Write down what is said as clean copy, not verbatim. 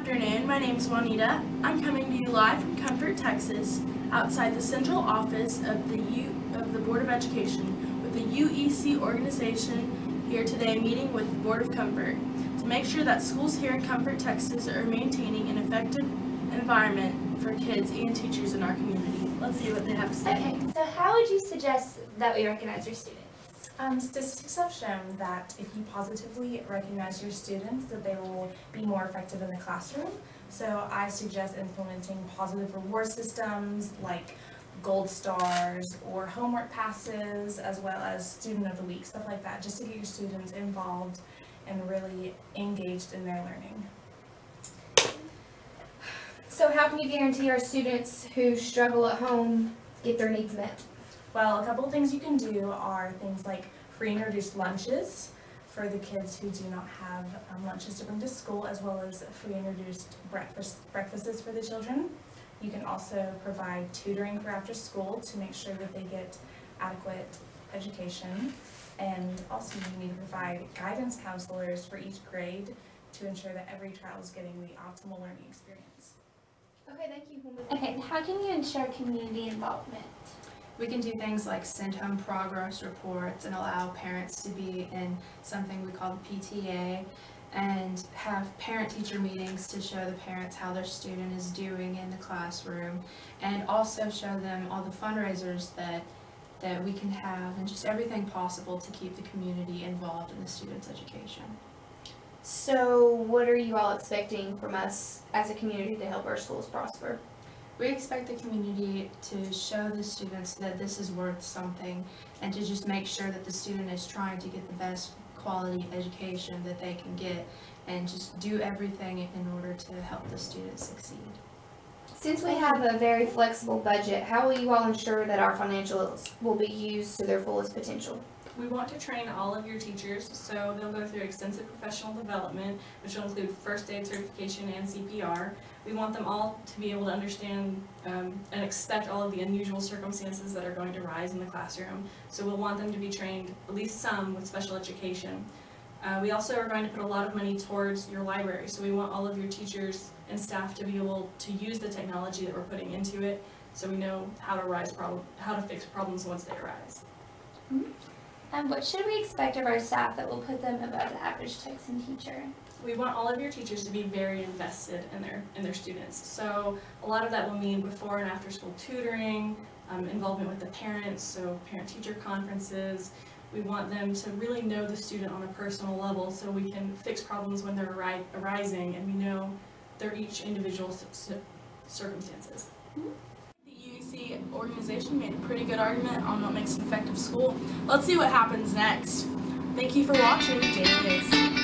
afternoon. My name is Juanita. I'm coming to you live from Comfort, Texas, outside the central office of the Board of Education with the EESE organization here today meeting with the Board of Comfort to make sure that schools here in Comfort, Texas are maintaining an effective environment for kids and teachers in our community. Let's see what they have to say. Okay, so how would you suggest that we recognize your students? Statistics have shown that if you positively recognize your students, that they will be more effective in the classroom. So I suggest implementing positive reward systems like gold stars or homework passes, as well as student of the week, stuff like that, just to get your students involved and really engaged in their learning. So how can you guarantee our students who struggle at home get their needs met? Well, a couple of things you can do are things like free and reduced lunches for the kids who do not have lunches to bring to school, as well as free and reduced breakfasts for the children. You can also provide tutoring for after school to make sure that they get adequate education. And also you need to provide guidance counselors for each grade to ensure that every child is getting the optimal learning experience. Okay, thank you. Okay, how can you ensure community involvement? We can do things like send home progress reports and allow parents to be in something we call the PTA, and have parent-teacher meetings to show the parents how their student is doing in the classroom, and also show them all the fundraisers that we can have, and just everything possible to keep the community involved in the student's education. So what are you all expecting from us as a community to help our schools prosper? We expect the community to show the students that this is worth something, and to just make sure that the student is trying to get the best quality education that they can get, and just do everything in order to help the student succeed. Since we have a very flexible budget, how will you all ensure that our financials will be used to their fullest potential? We want to train all of your teachers, so they'll go through extensive professional development, which will include first aid certification and CPR. We want them all to be able to understand and expect all of the unusual circumstances that are going to rise in the classroom. So we'll want them to be trained, at least some, with special education. We also are going to put a lot of money towards your library, so we want all of your teachers and staff to be able to use the technology that we're putting into it, so we know how to fix problems once they arise. Mm-hmm. And what should we expect of our staff that will put them above the average Texan teacher? We want all of your teachers to be very invested in their students. So a lot of that will mean before and after school tutoring, involvement with the parents, so parent-teacher conferences. We want them to really know the student on a personal level, so we can fix problems when they're arising, and we know their each individual circumstances. Mm-hmm. The EESE organization made a pretty good argument on what makes an effective school. Let's see what happens next. Thank you for watching EESE.